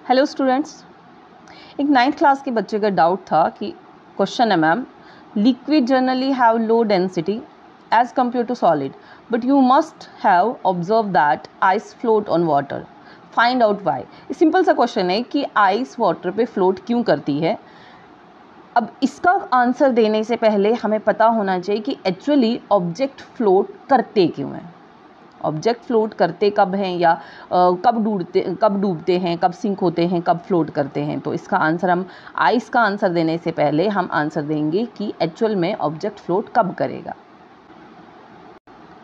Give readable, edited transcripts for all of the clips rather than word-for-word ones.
Hello students, एक 9th class के बच्चे का डाउट था कि क्वेश्चन है ma'am, liquid generally have low density as compare to solid but you must have observe that ice float on water, find out why. Simple सा question है कि आइस वाटर पे फ्लोट क्यों करती है। अब इसका आंसर देने से पहले हमें पता होना चाहिए कि एक्चुअली ऑब्जेक्ट फ्लोट करते क्यों हैं। ऑब्जेक्ट फ्लोट करते कब हैं या कब डूबते हैं, कब सिंक होते हैं, कब फ्लोट करते हैं। तो इसका आंसर हम आइस का आंसर देने से पहले हम आंसर देंगे कि एक्चुअल में ऑब्जेक्ट फ्लोट कब करेगा।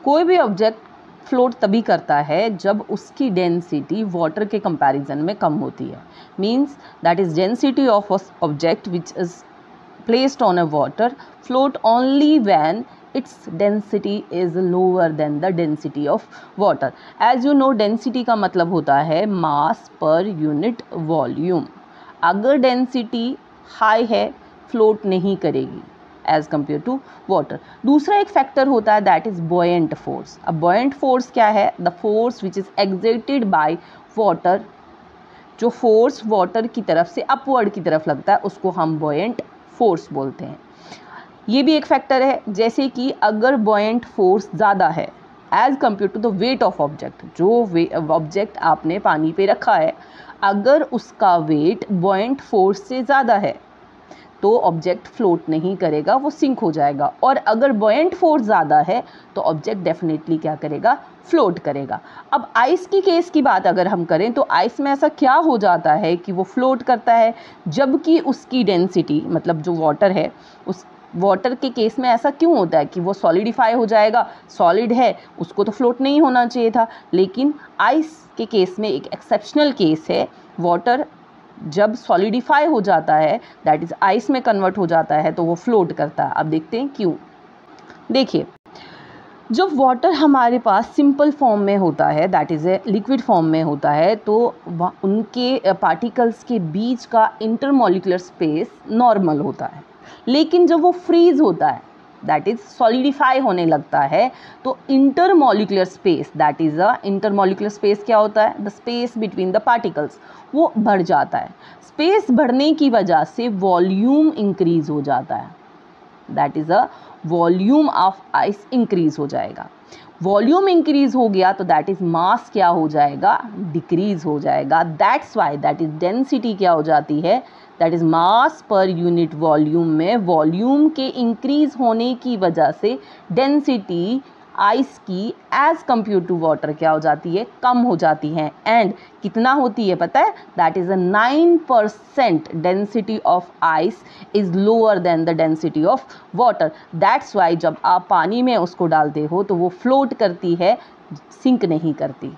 कोई भी ऑब्जेक्ट फ्लोट तभी करता है जब उसकी डेंसिटी वाटर के कंपैरिजन में कम होती है। Means that is density of object which is placed on a water float only when its density is lower than the density of water. As you know, density का मतलब होता है mass per unit volume. अगर density high है float नहीं करेगी as compared to water. दूसरा एक फैक्टर होता है that is buoyant force. अब buoyant force क्या है? The force which is exerted by water. जो फोर्स वाटर की तरफ से अपवर्ड की तरफ लगता है उसको हम buoyant फोर्स बोलते हैं। ये भी एक फैक्टर है, जैसे कि अगर बॉयंट फोर्स ज़्यादा है as compare to the weight of object, जो ऑब्जेक्ट आपने पानी पे रखा है अगर उसका वेट बॉयंट फोर्स से ज़्यादा है तो ऑब्जेक्ट फ्लोट नहीं करेगा, वो सिंक हो जाएगा। और अगर बॉयंट फोर्स ज़्यादा है तो ऑब्जेक्ट डेफिनेटली क्या करेगा, फ्लोट करेगा। अब आइस की केस की बात अगर हम करें तो आइस में ऐसा क्या हो जाता है कि वो फ्लोट करता है जबकि उसकी डेंसिटी, मतलब जो वाटर है, उस वाटर के केस में ऐसा क्यों होता है कि वो सॉलिडिफाई हो जाएगा, सॉलिड है उसको तो फ्लोट नहीं होना चाहिए था। लेकिन आइस के केस में एक एक्सेप्शनल केस है, वाटर जब सॉलिडिफाई हो जाता है दैट इज आइस में कन्वर्ट हो जाता है तो वो फ्लोट करता है। अब देखते हैं क्यों। देखिए, जब वाटर हमारे पास सिंपल फॉर्म में होता है, that is a liquid form में होता है, तो उनके पार्टिकल्स के बीच का इंटरमॉलिक्यूलर स्पेस नॉर्मल होता है। लेकिन जब वो फ्रीज होता है, दैट इज़ सॉलिडिफाई होने लगता है, तो intermolecular space, that is a intermolecular space क्या होता है, the space between the particles, वो बढ़ जाता है। स्पेस बढ़ने की वजह से वॉल्यूम इंक्रीज हो जाता है, that is a volume of ice increase हो जाएगा। वॉल्यूम इंक्रीज हो गया तो दैट इज मास क्या हो जाएगा, डिक्रीज हो जाएगा। That's why that is density क्या हो जाती है, that is mass per unit volume में वॉल्यूम के इंक्रीज होने की वजह से डेंसिटी आइस की एज कम्पेयर टू वाटर क्या हो जाती है, कम हो जाती है। एंड कितना होती है पता है, that is a 9% density of ice is lower than the density of water. That's why जब आप पानी में उसको डालते हो तो वो फ्लोट करती है, सिंक नहीं करती।